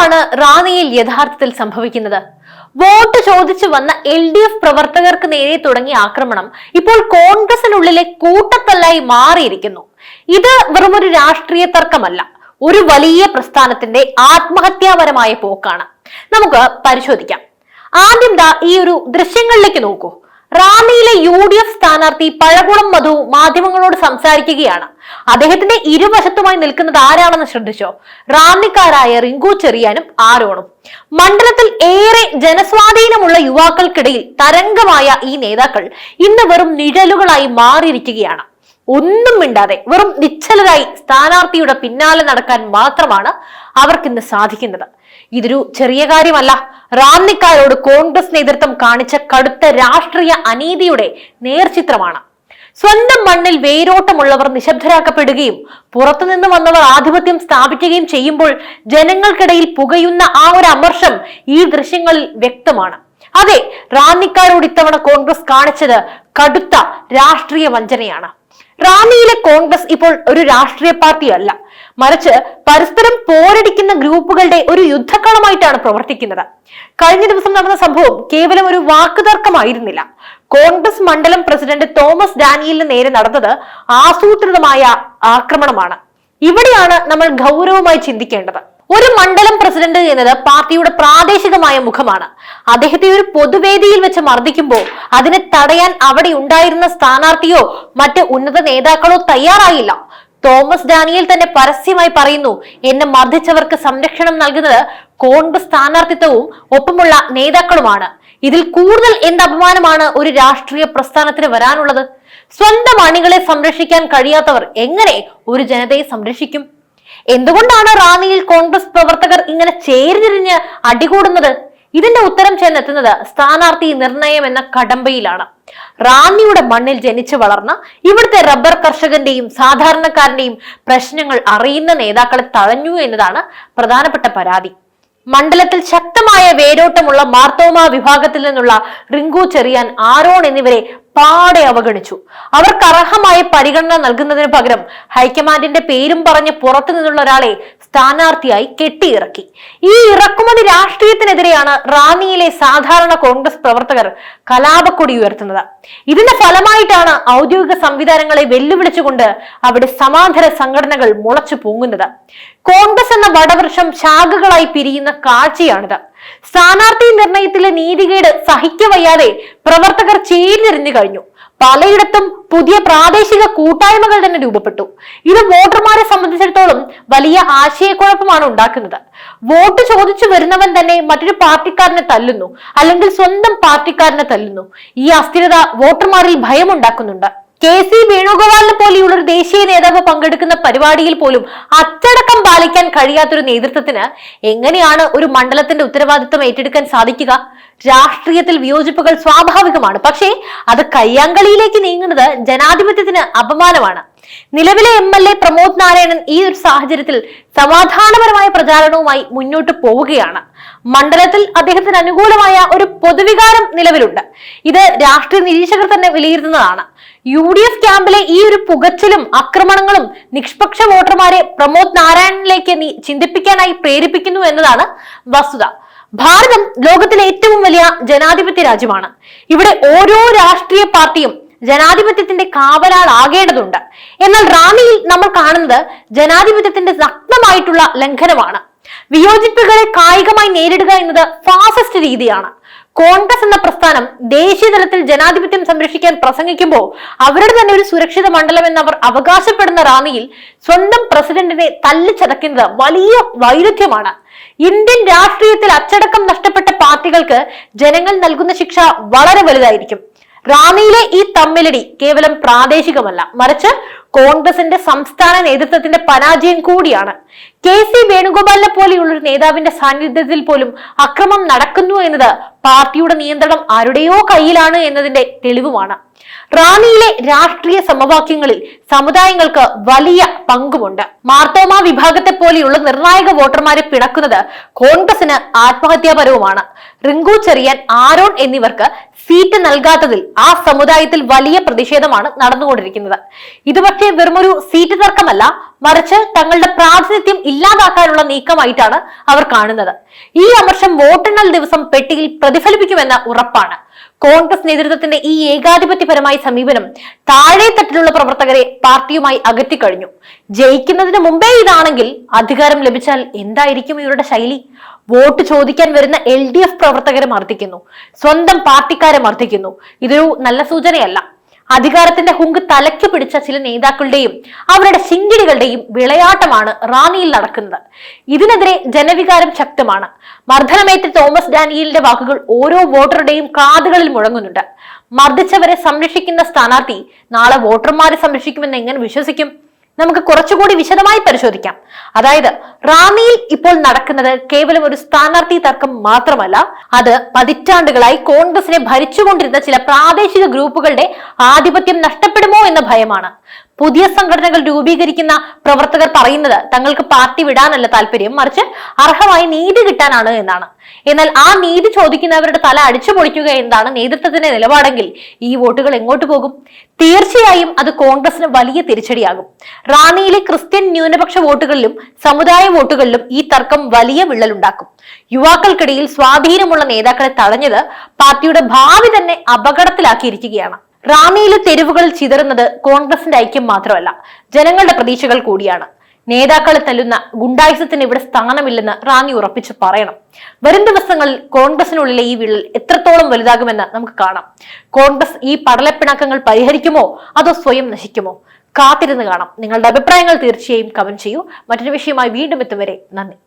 എന്താണ് റാന്നിയിൽ യഥാർത്ഥത്തിൽ സംഭവിക്കുന്നത്? വോട്ട് ചോദിച്ചു വന്ന LDF പ്രവർത്തകർക്ക് നേരെ തുടങ്ങിയ ആക്രമണം ഇപ്പോൾ കോൺഗ്രസിനുള്ളിലെ കൂട്ടത്തല്ലായി മാറിയിരിക്കുന്നു. ഇത് വെറുമൊരു രാഷ്ട്രീയ തർക്കമല്ല, ഒരു വലിയ പ്രസ്ഥാനത്തിന്റെ ആത്മഹത്യാപരമായ പോക്കാണ്. നമുക്ക് പരിശോധിക്കാം. ആദ്യം ഈ ഒരു ദൃശ്യങ്ങളിലേക്ക് നോക്കൂ. റാന്നിയിലെ UDF സ്ഥാനാർത്ഥി പഴകുളം മധു മാധ്യമങ്ങളോട് സംസാരിക്കുകയാണ്. അദ്ദേഹത്തിന്റെ ഇരുവശത്തുമായി നിൽക്കുന്നത് ആരാണെന്ന് ശ്രദ്ധിച്ചോ? റാന്നിക്കാരായ റിങ്കു ചെറിയാനും ആരോണും. മണ്ഡലത്തിൽ ഏറെ ജനസ്വാധീനമുള്ള യുവാക്കൾക്കിടയിൽ തരംഗമായ ഈ നേതാക്കൾ ഇന്ന് വെറും നിഴലുകളായി മാറിയിരിക്കുകയാണ്. ഒന്നും മിണ്ടാതെ വെറും നിശ്ചലരായി സ്ഥാനാർത്ഥിയുടെ പിന്നാലെ നടക്കാൻ മാത്രമാണ് അവർക്കിന്ന് സാധിക്കുന്നത്. ഇതൊരു ചെറിയ കാര്യമല്ല. റാന്നിക്കാരോട് കോൺഗ്രസ് നേതൃത്വം കാണിച്ച കടുത്ത രാഷ്ട്രീയ അനീതിയുടെ നേർചിത്രമാണ്. സ്വന്തം മണ്ണിൽ വേരോട്ടമുള്ളവർ നിശബ്ദരാക്കപ്പെടുകയും പുറത്തുനിന്ന് വന്നവർ ആധിപത്യം സ്ഥാപിക്കുകയും ചെയ്യുമ്പോൾ ജനങ്ങൾക്കിടയിൽ പുകയുന്ന ആ ഒരു അമർഷം ഈ ദൃശ്യങ്ങളിൽ വ്യക്തമാണ്. അതെ, റാന്നിക്കാരോട് ഇത്തവണ കോൺഗ്രസ് കാണിച്ചത് കടുത്ത രാഷ്ട്രീയ വഞ്ചനയാണ്. റാന്നിയിലെ കോൺഗ്രസ് ഇപ്പോൾ ഒരു രാഷ്ട്രീയ പാർട്ടിയല്ല, മറിച്ച് പരസ്പരം പോരടിക്കുന്ന ഗ്രൂപ്പുകളുടെ ഒരു യുദ്ധക്കളമായിട്ടാണ് പ്രവർത്തിക്കുന്നത്. കഴിഞ്ഞ ദിവസം നടന്ന സംഭവം കേവലം ഒരു വാക്കുതർക്കമായിരുന്നില്ല. കോൺഗ്രസ് മണ്ഡലം പ്രസിഡന്റ് തോമസ് ഡാനിയലിന് നേരെ നടന്നത് ആസൂത്രിതമായ ആക്രമണമാണ്. ഇവിടെയാണ് നമ്മൾ ഗൗരവമായി ചിന്തിക്കേണ്ടത്. ഒരു മണ്ഡലം പ്രസിഡന്റ് എന്നത് പാർട്ടിയുടെ പ്രാദേശികമായ മുഖമാണ്. അദ്ദേഹത്തെ ഒരു പൊതുവേദിയിൽ വെച്ച് മർദ്ദിക്കുമ്പോൾ അതിനെ തടയാൻ അവിടെ ഉണ്ടായിരുന്ന സ്ഥാനാർത്ഥിയോ മറ്റ് ഉന്നത നേതാക്കളോ തയ്യാറായില്ല. തോമസ് ഡാനിയൽ തന്നെ പരസ്യമായി പറയുന്നു, എന്നെ മർദ്ദിച്ചവർക്ക് സംരക്ഷണം നൽകുന്നത് കോൺഗ്രസ് സ്ഥാനാർത്ഥിത്വവും ഒപ്പമുള്ള നേതാക്കളുമാണ്. ഇതിൽ കൂടുതൽ എന്ത് അപമാനമാണ് ഒരു രാഷ്ട്രീയ പ്രസ്ഥാനത്തിന് വരാനുള്ളത്? സ്വന്തം അണികളെ സംരക്ഷിക്കാൻ കഴിയാത്തവർ എങ്ങനെ ഒരു ജനതയെ സംരക്ഷിക്കും? എന്തുകൊണ്ടാണ് റാന്നിയിൽ കോൺഗ്രസ് പ്രവർത്തകർ ഇങ്ങനെ ചേരിതിരിഞ്ഞ് അടികൂടുന്നത്? ഇതിന്റെ ഉത്തരം ചെന്നെത്തുന്നത് സ്ഥാനാർത്ഥി നിർണയം എന്ന കടമ്പയിലാണ്. റാന്നിയുടെ മണ്ണിൽ ജനിച്ചു വളർന്ന ഇവിടുത്തെ റബ്ബർ കർഷകന്റെയും സാധാരണക്കാരന്റെയും പ്രശ്നങ്ങൾ അറിയുന്ന നേതാക്കളെ തഴഞ്ഞു എന്നതാണ് പ്രധാനപ്പെട്ട പരാതി. മണ്ഡലത്തിൽ ശക്തമായ വേരോട്ടമുള്ള മാർത്തോമ വിഭാഗത്തിൽ നിന്നുള്ള റിങ്കു ചെറിയാൻ, ആരോൺ എന്നിവരെ പാടെ അവഗണിച്ചു. അവർക്ക് അർഹമായ പരിഗണന നൽകുന്നതിന് പകരം ഹൈക്കമാൻഡിന്റെ പേരും പറഞ്ഞ് പുറത്തു നിന്നുള്ള ഒരാളെ സ്ഥാനാർത്ഥിയായി കെട്ടിയിറക്കി. ഈ ഇറക്കുമതി രാഷ്ട്രീയത്തിനെതിരെയാണ് റാന്നിയിലെ സാധാരണ കോൺഗ്രസ് പ്രവർത്തകർ കലാപക്കൊടി ഉയർത്തുന്നത്. ഇതിന്റെ ഫലമായിട്ടാണ് ഔദ്യോഗിക സംവിധാനങ്ങളെ വെല്ലുവിളിച്ചുകൊണ്ട് അവിടെ സമാന്തര സംഘടനകൾ മുളച്ചു പൊങ്ങുന്നത്. കോൺഗ്രസ് എന്ന വടവൃക്ഷം ശാഖകളായി പിരിയുന്ന കാഴ്ചയാണിത്. സ്ഥാനാർത്ഥി നിർണയത്തിലെ നീതികേട് സഹിക്കവയ്യാതെ പ്രവർത്തകർ ചേരിതിരിഞ്ഞു കഴിഞ്ഞു. പലയിടത്തും പുതിയ പ്രാദേശിക കൂട്ടായ്മകൾ തന്നെ രൂപപ്പെട്ടു. ഇത് വോട്ടർമാരെ സംബന്ധിച്ചിടത്തോളം വലിയ ആശയക്കുഴപ്പമാണ് ഉണ്ടാക്കുന്നത്. വോട്ട് ചോദിച്ചു വരുന്നവൻ തന്നെ മറ്റൊരു പാർട്ടിക്കാരനെ തല്ലുന്നു, അല്ലെങ്കിൽ സ്വന്തം പാർട്ടിക്കാരനെ തല്ലുന്നു. ഈ അസ്ഥിരത വോട്ടർമാരിൽ ഭയമുണ്ടാക്കുന്നുണ്ട്. KC വേണുഗോപാലിനെ പോലെയുള്ള ഒരു ദേശീയ നേതാവ് പങ്കെടുക്കുന്ന പരിപാടിയിൽ പോലും അച്ചടക്കം പാലിക്കാൻ കഴിയാത്തൊരു നേതൃത്വത്തിന് എങ്ങനെയാണ് ഒരു മണ്ഡലത്തിന്റെ ഉത്തരവാദിത്വം ഏറ്റെടുക്കാൻ സാധിക്കുക? രാഷ്ട്രീയത്തിൽ വിയോജിപ്പുകൾ സ്വാഭാവികമാണ്, പക്ഷേ അത് കയ്യാങ്കളിയിലേക്ക് നീങ്ങുന്നത് ജനാധിപത്യത്തിന് അപമാനമാണ്. നിലവിലെ MLA പ്രമോദ് നാരായണൻ ഈ ഒരു സാഹചര്യത്തിൽ സമാധാനപരമായ പ്രചാരണവുമായി മുന്നോട്ട് പോവുകയാണ്. മണ്ഡലത്തിൽ അദ്ദേഹത്തിന് അനുകൂലമായ ഒരു പൊതുവികാരം നിലവിലുണ്ട്. ഇത് രാഷ്ട്രീയ നിരീക്ഷകർ തന്നെ വിലയിരുത്തുന്നതാണ്. UDF ക്യാമ്പിലെ ഈ ഒരു പുകച്ചിലും ആക്രമണങ്ങളും നിഷ്പക്ഷ വോട്ടർമാരെ പ്രമോദ് നാരായണനിലേക്ക് ചിന്തിപ്പിക്കാനായി പ്രേരിപ്പിക്കുന്നു എന്നതാണ് വസ്തുത. ഭാരതം ലോകത്തിലെ ഏറ്റവും വലിയ ജനാധിപത്യ രാജ്യമാണ്. ഇവിടെ ഓരോ രാഷ്ട്രീയ പാർട്ടിയും ജനാധിപത്യത്തിന്റെ കാവലാളാകേണ്ടതുണ്ട്. എന്നാൽ റാന്നിയിൽ നമ്മൾ കാണുന്നത് ജനാധിപത്യത്തിന്റെ നഗ്നമായിട്ടുള്ള ലംഘനമാണ്. വിയോജിപ്പുകളെ കായികമായി നേരിടുക എന്നത് ഫാസിസ്റ്റ് രീതിയാണ്. കോൺഗ്രസ് എന്ന പ്രസ്ഥാനം ദേശീയ തലത്തിൽ ജനാധിപത്യം സംരക്ഷിക്കാൻ പ്രസംഗിക്കുമ്പോൾ അവരുടെ തന്നെ ഒരു സുരക്ഷിത മണ്ഡലം എന്നവർ അവകാശപ്പെടുന്ന റാന്നിയിൽ സ്വന്തം പ്രസിഡന്റിനെ തല്ലിച്ചതയ്ക്കുന്നത് വലിയ വൈരുദ്ധ്യമാണ്. ഇന്ത്യൻ രാഷ്ട്രീയത്തിൽ അച്ചടക്കം നഷ്ടപ്പെട്ട പാർട്ടികൾക്ക് ജനങ്ങൾ നൽകുന്ന ശിക്ഷ വളരെ വലുതായിരിക്കും. റാന്നിയിലെ ഈ തമ്മിലടി കേവലം പ്രാദേശികമല്ല, മറിച്ച് കോൺഗ്രസിന്റെ സംസ്ഥാന നേതൃത്വത്തിന്റെ പരാജയം കൂടിയാണ്. KC വേണുഗോപാലിനെ പോലെയുള്ള ഒരു നേതാവിന്റെ സാന്നിധ്യത്തിൽ പോലും അക്രമം നടക്കുന്നു എന്നത് പാർട്ടിയുടെ നിയന്ത്രണം ആരുടെയോ കയ്യിലാണ് എന്നതിന്റെ തെളിവുമാണ്. റാന്നിയിലെ രാഷ്ട്രീയ സമവാക്യങ്ങളിൽ സമുദായങ്ങൾക്ക് വലിയ പങ്കുമുണ്ട്. മാർത്തോമ വിഭാഗത്തെ പോലെയുള്ള നിർണായക വോട്ടർമാരെ പിണക്കുന്നത് കോൺഗ്രസിന് ആത്മഹത്യാപരവുമാണ്. റിങ്കു ചെറിയാൻ, ആരോൺ എന്നിവർക്ക് സീറ്റ് നൽകാത്തതിൽ ആ സമുദായത്തിൽ വലിയ പ്രതിഷേധമാണ് നടന്നുകൊണ്ടിരിക്കുന്നത്. ഇത് പക്ഷേ വെറുമൊരു സീറ്റ് തർക്കമല്ല, മറിച്ച് തങ്ങളുടെ പ്രാതിനിധ്യം ഇല്ലാതാക്കാനുള്ള നീക്കമായിട്ടാണ് അവർ കാണുന്നത്. ഈ അമർഷം വോട്ടെണ്ണൽ ദിവസം പെട്ടിയിൽ പ്രതിഫലിപ്പിക്കുമെന്ന ഉറപ്പാണ്. കോൺഗ്രസ് നേതൃത്വത്തിന്റെ ഈ ഏകാധിപത്യപരമായ സമീപനം താഴെത്തട്ടിലുള്ള പ്രവർത്തകരെ പാർട്ടിയുമായി അകറ്റിക്കഴിഞ്ഞു. ജയിക്കുന്നതിന് മുമ്പേ ഇതാണെങ്കിൽ അധികാരം ലഭിച്ചാൽ എന്തായിരിക്കും ഇവരുടെ ശൈലി? വോട്ട് ചോദിക്കാൻ വരുന്ന LDF പ്രവർത്തകരെ മർദ്ദിക്കുന്നു, സ്വന്തം പാർട്ടിക്കാരെ മർദ്ദിക്കുന്നു. ഇതൊരു നല്ല സൂചനയല്ല. അധികാരത്തിന്റെ ഹുങ്ക് തലയ്ക്ക് പിടിച്ച ചില നേതാക്കളുടെയും അവരുടെ ശിങ്കിടികളുടെയും വിളയാട്ടമാണ് റാന്നിയിൽ നടക്കുന്നത്. ഇതിനെതിരെ ജനവികാരം ശക്തമാണ്. മർദ്ദനമേറ്റ തോമസ് ഡാനിയലിന്റെ വാക്കുകൾ ഓരോ വോട്ടറുടെയും കാതുകളിൽ മുഴങ്ങുന്നുണ്ട്. മർദ്ദിച്ചവരെ സംരക്ഷിക്കുന്ന സ്ഥാനാർത്ഥി നാളെ വോട്ടർമാരെ സംരക്ഷിക്കുമെന്ന് എങ്ങനെ വിശ്വസിക്കും? നമുക്ക് കുറച്ചുകൂടി വിശദമായി പരിശോധിക്കാം. അതായത് റാന്നിയിൽ ഇപ്പോൾ നടക്കുന്നത് കേവലം ഒരു സ്ഥാനാർത്ഥി തർക്കം മാത്രമല്ല, അത് പതിറ്റാണ്ടുകളായി കോൺഗ്രസിനെ ഭരിച്ചുകൊണ്ടിരുന്ന ചില പ്രാദേശിക ഗ്രൂപ്പുകളുടെ ആധിപത്യം നഷ്ടപ്പെടുമോ എന്ന ഭയമാണ്. പുതിയ സംഘടനകൾ രൂപീകരിക്കുന്ന പ്രവർത്തകർ പറയുന്നത് തങ്ങൾക്ക് പാർട്ടി വിടാനല്ല താല്പര്യം, മറിച്ച് അർഹമായി നീതി കിട്ടാനാണ് എന്നാണ്. എന്നാൽ ആ നീതി ചോദിക്കുന്നവരുടെ തല അടിച്ചു പൊളിക്കുക എന്നതാണ് നേതൃത്വത്തിന്റെ നിലപാടെങ്കിൽ ഈ വോട്ടുകൾ എങ്ങോട്ട് പോകും? തീർച്ചയായും അത് കോൺഗ്രസിന് വലിയ തിരിച്ചടിയാകും. റാന്നിയിലെ ക്രിസ്ത്യൻ ന്യൂനപക്ഷ വോട്ടുകളിലും സമുദായ വോട്ടുകളിലും ഈ തർക്കം വലിയ വിള്ളലുണ്ടാക്കും. യുവാക്കൾക്കിടയിൽ സ്വാധീനമുള്ള നേതാക്കളെ തടഞ്ഞത് പാർട്ടിയുടെ ഭാവി തന്നെ അപകടത്തിലാക്കിയിരിക്കുകയാണ്. റാന്നിയിലെ തെരുവുകളിൽ ചിതറുന്നത് കോൺഗ്രസിന്റെ ഐക്യം മാത്രമല്ല, ജനങ്ങളുടെ പ്രതീക്ഷകൾ കൂടിയാണ്. നേതാക്കളെ തല്ലുന്ന ഗുണ്ടായുസത്തിന് ഇവിടെ സ്ഥാനമില്ലെന്ന് റാന്നി ഉറപ്പിച്ചു പറയണം. വരും ദിവസങ്ങളിൽ കോൺഗ്രസിനുള്ളിലെ ഈ വിള്ളൽ എത്രത്തോളം വലുതാകുമെന്ന് നമുക്ക് കാണാം. കോൺഗ്രസ് ഈ പടലപ്പിണക്കങ്ങൾ പരിഹരിക്കുമോ അതോ സ്വയം നശിക്കുമോ? കാത്തിരുന്ന് കാണാം. നിങ്ങളുടെ അഭിപ്രായങ്ങൾ തീർച്ചയായും കമന്റ് ചെയ്യൂ. മറ്റൊരു വിഷയമായി വീണ്ടും എത്തും വരെ നന്ദി.